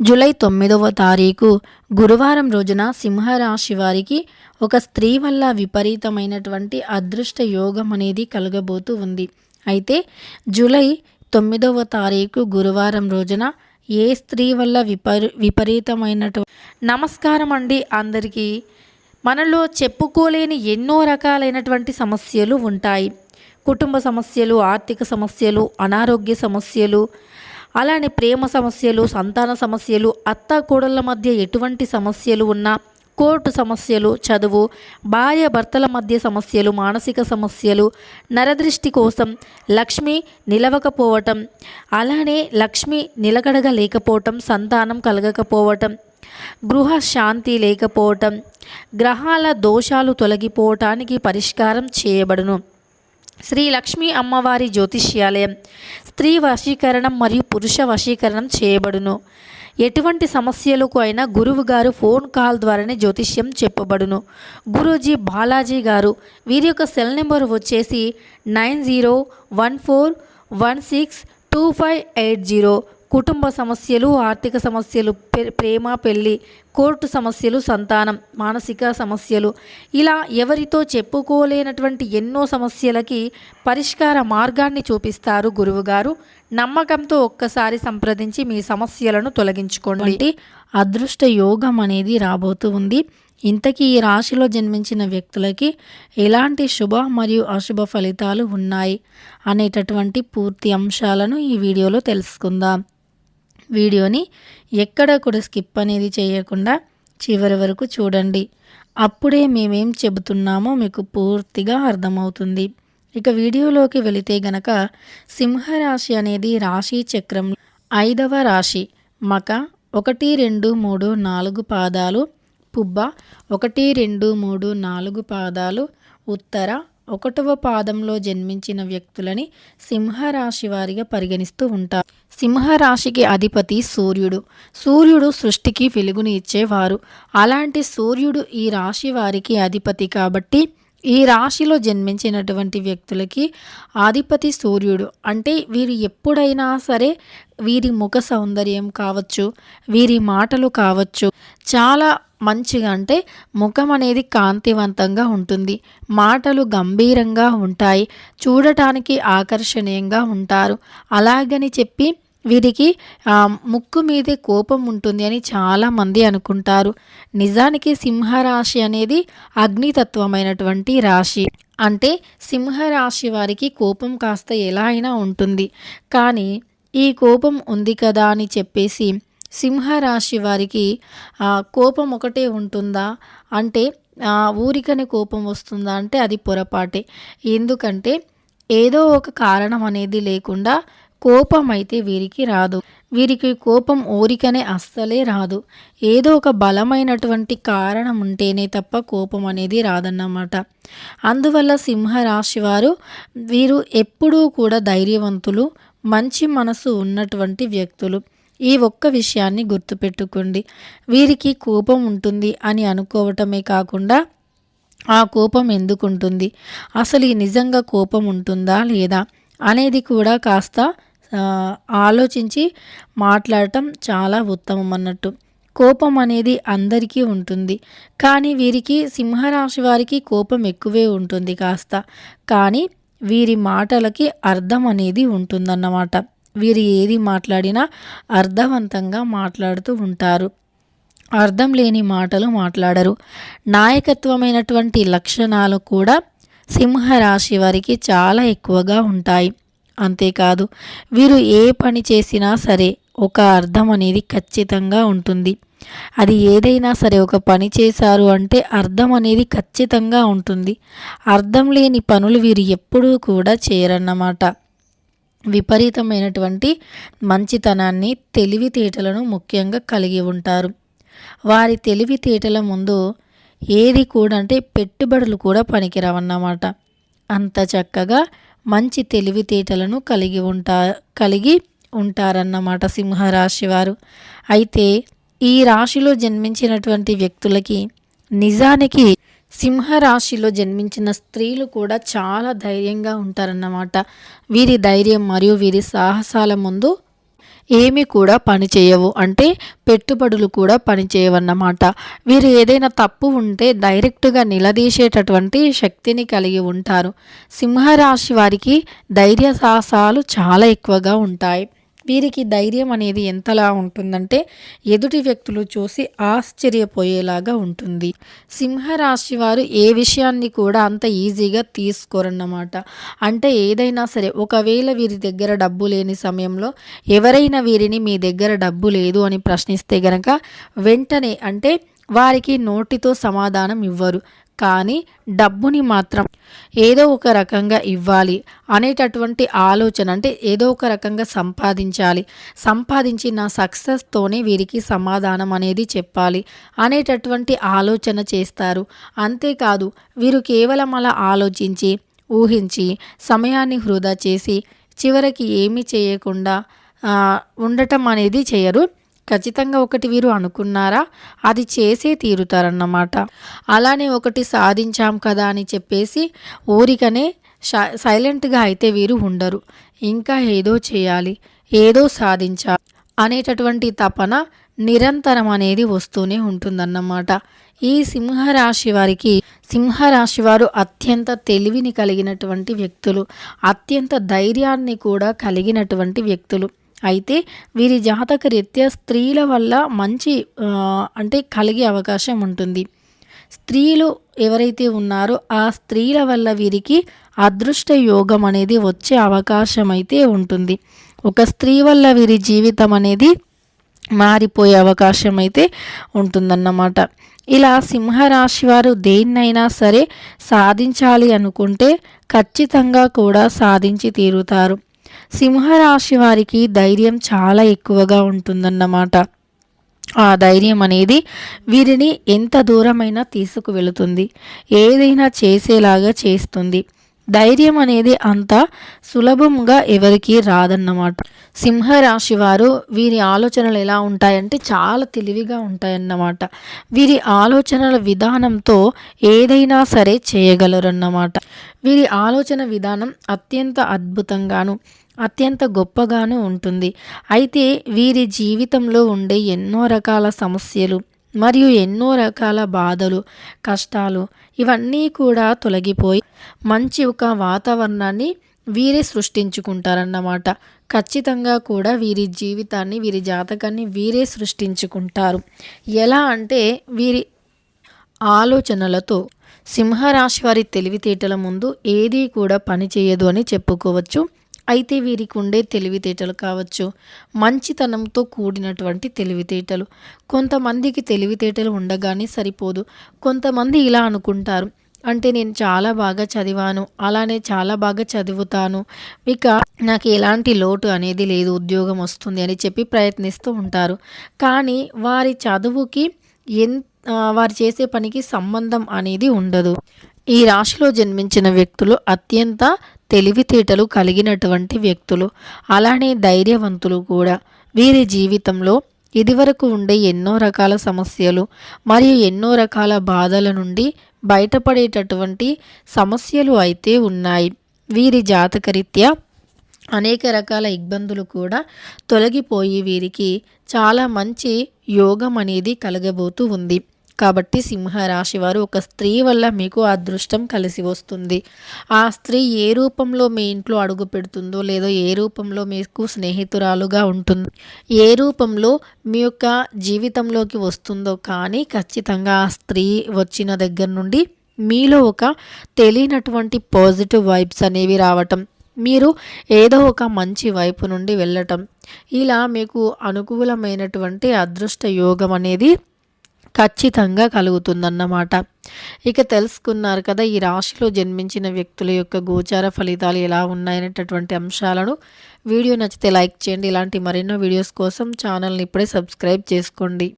July 9వ తారీఖు గురువారం రోజున సింహరాశి వారికి ఒక స్త్రీ వల్ల విపరీతమైనటువంటి అదృష్ట యోగం అనేది కలగబోతూ ఉంది. అయితే జూలై 9వ తారీఖు గురువారం రోజున ఏ స్త్రీ వల్ల విపరీతమైనటువంటి నమస్కారం అండి అందరికీ. మనలో చెప్పుకోలేని ఎన్నో రకాలైనటువంటి సమస్యలు ఉంటాయి. కుటుంబ సమస్యలు, ఆర్థిక సమస్యలు, అనారోగ్య సమస్యలు, అలానే ప్రేమ సమస్యలు, సంతాన సమస్యలు, అత్త కోడళ్ళ మధ్య ఎటువంటి సమస్యలు ఉన్నా, కోర్టు సమస్యలు, చదువు, భార్య భర్తల మధ్య సమస్యలు, మానసిక సమస్యలు, నరదృష్టి కోసం, లక్ష్మి నిలవకపోవటం, అలానే లక్ష్మి నిలకడగా లేకపోవటం, సంతానం కలగకపోవటం, గృహ శాంతి లేకపోవటం, గ్రహాల దోషాలు తొలగిపోవటానికి పరిష్కారం చేయబడును. శ్రీ లక్ష్మీ అమ్మవారి జ్యోతిష్యాలయం స్త్రీ వశీకరణం మరియు పురుష వశీకరణం చేయబడును. ఎటువంటి సమస్యలకు అయినా గురువు గారు ఫోన్ కాల్ ద్వారానే జ్యోతిష్యం చెప్పబడును. గురూజీ బాలాజీ గారు, వీరి యొక్క సెల్ నెంబర్ వచ్చేసి 9014162580. కుటుంబ సమస్యలు, ఆర్థిక సమస్యలు, ప్రేమ, పెళ్ళి, కోర్టు సమస్యలు, సంతానం, మానసిక సమస్యలు, ఇలా ఎవరితో చెప్పుకోలేనటువంటి ఎన్నో సమస్యలకి పరిష్కార మార్గాన్ని చూపిస్తారు గురువుగారు. నమ్మకంతో ఒక్కసారి సంప్రదించి మీ సమస్యలను తొలగించుకోండి. అదృష్ట యోగం అనేది రాబోతూ ఉంది. ఇంతకీ ఈ రాశిలో జన్మించిన వ్యక్తులకి ఎలాంటి శుభ మరియు అశుభ ఫలితాలు ఉన్నాయి అనేటటువంటి పూర్తి అంశాలను ఈ వీడియోలో తెలుసుకుందాం. వీడియోని ఎక్కడ కూడా స్కిప్ అనేది చేయకుండా చివరి వరకు చూడండి. అప్పుడే మేమేం చెబుతున్నామో మీకు పూర్తిగా అర్థమవుతుంది. ఇక వీడియోలోకి వెళితే గనక సింహరాశి అనేది రాశి చక్రం 5వ రాశి. మక 1, 2, 3, 4 పాదాలు, పుబ్బ 1, 2, 3, 4 పాదాలు, ఉత్తర 1వ పాదంలో జన్మించిన వ్యక్తులని సింహరాశి వారిగా పరిగణిస్తూ ఉంటారు. సింహరాశికి అధిపతి సూర్యుడు. సూర్యుడు సృష్టికి వెలుగుని ఇచ్చేవారు. అలాంటి సూర్యుడు ఈ రాశి వారికి అధిపతి కాబట్టి ఈ రాశిలో జన్మించినటువంటి వ్యక్తులకి అధిపతి సూర్యుడు. అంటే వీరు ఎప్పుడైనా సరే వీరి ముఖ సౌందర్యం కావచ్చు, వీరి మాటలు కావచ్చు, చాలా మంచిగా, అంటే ముఖం అనేది కాంతివంతంగా ఉంటుంది, మాటలు గంభీరంగా ఉంటాయి, చూడటానికి ఆకర్షణీయంగా ఉంటారు. అలాగని చెప్పి వీరికి ముక్కు మీదే కోపం ఉంటుంది అని చాలామంది అనుకుంటారు. నిజానికి సింహరాశి అనేది అగ్నితత్వమైనటువంటి రాశి. అంటే సింహరాశి వారికి కోపం కాస్త ఎలా అయినా ఉంటుంది. కానీ ఈ కోపం ఉంది కదా అని చెప్పేసి సింహరాశి వారికి కోపం ఒకటే ఉంటుందా అంటే, ఊరికనే కోపం వస్తుందా అంటే అది పొరపాటే. ఎందుకంటే ఏదో ఒక కారణం అనేది లేకుండా కోపం అయితే వీరికి రాదు. వీరికి కోపం ఊరికనే అస్సలే రాదు. ఏదో ఒక బలమైనటువంటి కారణం ఉంటేనే తప్ప కోపం అనేది రాదన్నమాట. అందువల్ల సింహరాశి వారు వీరు ఎప్పుడూ కూడా ధైర్యవంతులు, మంచి మనసు ఉన్నటువంటి వ్యక్తులు. ఈ ఒక్క విషయాన్ని గుర్తుపెట్టుకోండి. వీరికి కోపం ఉంటుంది అని అనుకోవటమే కాకుండా ఆ కోపం ఎందుకు ఉంటుంది, అసలు ఈ నిజంగా కోపం ఉంటుందా లేదా అనేది కూడా కాస్త ఆలోచించి మాట్లాడటం చాలా ఉత్తమం అన్నట్టు. కోపం అనేది అందరికీ ఉంటుంది, కానీ వీరికి సింహరాశి వారికి కోపం ఎక్కువే ఉంటుంది కాస్త. కానీ వీరి మాటలకి అర్థం అనేది ఉంటుందన్నమాట. వీరు ఏది మాట్లాడినా అర్థవంతంగా మాట్లాడుతూ ఉంటారు. అర్థం లేని మాటలు మాట్లాడరు. నాయకత్వమైనటువంటి లక్షణాలు కూడా సింహరాశి వారికి చాలా ఎక్కువగా ఉంటాయి. అంతేకాదు వీరు ఏ పని చేసినా సరే ఒక అర్థం అనేది ఖచ్చితంగా ఉంటుంది. అది ఏదైనా సరే ఒక పని చేశారు అంటే అర్థం అనేది ఖచ్చితంగా ఉంటుంది. అర్థం లేని పనులు వీరు ఎప్పుడూ కూడా చేయరన్నమాట. విపరీతమైనటువంటి మంచితనాన్ని, తెలివితేటలను ముఖ్యంగా కలిగి ఉంటారు. వారి తెలివితేటల ముందు ఏది కూడా, అంటే పెట్టుబడులు కూడా పనికిరావన్నమాట. అంత చక్కగా మంచి తెలివితేటలను కలిగి ఉంటారన్నమాట సింహరాశి వారు. అయితే ఈ రాశిలో జన్మించినటువంటి వ్యక్తులకి నిజానికి సింహరాశిలో జన్మించిన స్త్రీలు కూడా చాలా ధైర్యంగా ఉంటారన్నమాట. వీరి ధైర్యం మరియు వీరి సాహసాల ముందు ఏమి కూడా పని చేయవు, అంటే పెట్టుబడులు కూడా పని చేయవన్నమాట. వీరు ఏదైనా తప్పు ఉంటే డైరెక్ట్గా నిలదీసేటటువంటి శక్తిని కలిగి ఉంటారు. సింహరాశి వారికి ధైర్య సాహసాలు చాలా ఎక్కువగా ఉంటాయి. వీరికి ధైర్యం అనేది ఎంతలా ఉంటుందంటే ఎదుటి వ్యక్తులు చూసి ఆశ్చర్యపోయేలాగా ఉంటుంది. సింహరాశి వారు ఏ విషయాన్ని కూడా అంత ఈజీగా తీసుకోరన్నమాట. అంటే ఏదైనా సరే, ఒకవేళ వీరి దగ్గర డబ్బు లేని సమయంలో ఎవరైనా వీరిని మీ దగ్గర డబ్బు లేదు అని ప్రశ్నిస్తే గనక వెంటనే, అంటే వారికి నోటితో సమాధానం ఇవ్వరు, కానీ డబ్బుని మాత్రం ఏదో ఒక రకంగా ఇవ్వాలి అనేటటువంటి ఆలోచన, అంటే ఏదో ఒక రకంగా సంపాదించి నా సక్సెస్తోనే వీరికి సమాధానం అనేది చెప్పాలి అనేటటువంటి ఆలోచన చేస్తారు. అంతేకాదు, వీరు కేవలం అలా ఆలోచించి ఊహించి సమయాన్ని వృధా చేసి చివరికి ఏమీ చేయకుండా ఉండటం అనేది చేయరు. ఖచ్చితంగా ఒకటి వీరు అనుకున్నారా, అది చేసే తీరుతారన్నమాట. అలానే ఒకటి సాధించాం కదా అని చెప్పేసి ఊరికనే సైలెంట్గా అయితే వీరు ఉండరు. ఇంకా ఏదో చేయాలి, ఏదో సాధించాలి అనేటటువంటి తపన నిరంతరం అనేది వస్తూనే ఉంటుందన్నమాట. ఈ సింహరాశి వారు అత్యంత తెలివిని కలిగినటువంటి వ్యక్తులు, అత్యంత ధైర్యాన్ని కూడా కలిగినటువంటి వ్యక్తులు. అయితే వీరి జాతక రీత్యా స్త్రీల వల్ల మంచి అంటే కలిగే అవకాశం ఉంటుంది. స్త్రీలు ఎవరైతే ఉన్నారో ఆ స్త్రీల వల్ల వీరికి అదృష్ట యోగం అనేది వచ్చే అవకాశం అయితే ఉంటుంది. ఒక స్త్రీ వల్ల వీరి జీవితం అనేది మారిపోయే అవకాశం అయితే ఉంటుందన్నమాట. ఇలా సింహరాశి వారు దేన్నైనా సరే సాధించాలి అనుకుంటే ఖచ్చితంగా కూడా సాధించి తీరుతారు. సింహరాశి వారికి ధైర్యం చాలా ఎక్కువగా ఉంటుందన్నమాట. ఆ ధైర్యం అనేది వీరిని ఎంత దూరమైనా తీసుకువెళుతుంది, ఏదైనా చేసేలాగా చేస్తుంది. ధైర్యం అనేది అంత సులభంగా ఎవరికీ రాదన్నమాట. సింహరాశి వారు వీరి ఆలోచనలు ఎలా ఉంటాయంటే చాలా తెలివిగా ఉంటాయన్నమాట. వీరి ఆలోచనల విధానంతో ఏదైనా సరే చేయగలరన్నమాట. వీరి ఆలోచన విధానం అత్యంత అద్భుతంగాను అత్యంత గొప్పగాను ఉంటుంది. అయితే వీరి జీవితంలో ఉండే ఎన్నో రకాల సమస్యలు మరియు ఎన్నో రకాల బాధలు, కష్టాలు ఇవన్నీ కూడా తొలగిపోయి మంచి ఒక వాతావరణాన్ని వీరే సృష్టించుకుంటారన్నమాట. ఖచ్చితంగా కూడా వీరి జీవితాన్ని, వీరి జాతకాన్ని వీరే సృష్టించుకుంటారు. ఎలా అంటే వీరి ఆలోచనలతో సింహరాశి వారి తెలివితేటల ముందు ఏదీ కూడా పనిచేయదు అని చెప్పుకోవచ్చు. అయితే వీరికి ఉండే తెలివితేటలు కావచ్చు, మంచితనంతో కూడినటువంటి తెలివితేటలు. కొంతమందికి తెలివితేటలు ఉండగానే సరిపోదు. కొంతమంది ఇలా అనుకుంటారు, అంటే నేను చాలా బాగా చదివాను, అలానే చాలా బాగా చదువుతాను, ఇక నాకు ఎలాంటి లోటు అనేది లేదు, ఉద్యోగం వస్తుంది అని చెప్పి ప్రయత్నిస్తూ ఉంటారు. కానీ వారి చదువుకి వారు చేసే పనికి సంబంధం అనేది ఉండదు. ఈ రాశిలో జన్మించిన వ్యక్తులు అత్యంత తెలివితేటలు కలిగినటువంటి వ్యక్తులు, అలానే ధైర్యవంతులు కూడా. వీరి జీవితంలో ఇదివరకు ఉండే ఎన్నో రకాల సమస్యలు మరియు ఎన్నో రకాల బాధల నుండి బయటపడేటటువంటి సమస్యలు అయితే ఉన్నాయి. వీరి జాతకరీత్యా అనేక రకాల ఇబ్బందులు కూడా తొలగిపోయి వీరికి చాలా మంచి యోగం అనేది కలగబోతూ ఉంది. కాబట్టి సింహరాశి వారు ఒక స్త్రీ వల్ల మీకు అదృష్టం కలిసి వస్తుంది. ఆ స్త్రీ ఏ రూపంలో మీ ఇంట్లో అడుగు పెడుతుందో, లేదో ఏ రూపంలో మీకు స్నేహితురాలుగా ఉంటుందో, ఏ రూపంలో మీ యొక్క జీవితంలోకి వస్తుందో, కానీ ఖచ్చితంగా ఆ స్త్రీ వచ్చిన దగ్గర నుండి మీలో ఒక తెలియనటువంటి పాజిటివ్ వైబ్స్ అనేవి రావటం, మీరు ఏదో ఒక మంచి వైపు నుండి వెళ్ళటం, ఇలా మీకు అనుకూలమైనటువంటి అదృష్ట యోగం అనేది ఖచ్చితంగా కలుగుతుందన్నమాట. ఇక తెలుసుకున్నారు కదా ఈ రాశిలో జన్మించిన వ్యక్తుల యొక్క గోచార ఫలితాలు ఎలా ఉన్నాయనేటటువంటి అంశాలను. వీడియో నచ్చితే లైక్ చేయండి. ఇలాంటి మరెన్నో వీడియోస్ కోసం ఛానల్ని ఇప్పుడే సబ్స్క్రైబ్ చేసుకోండి.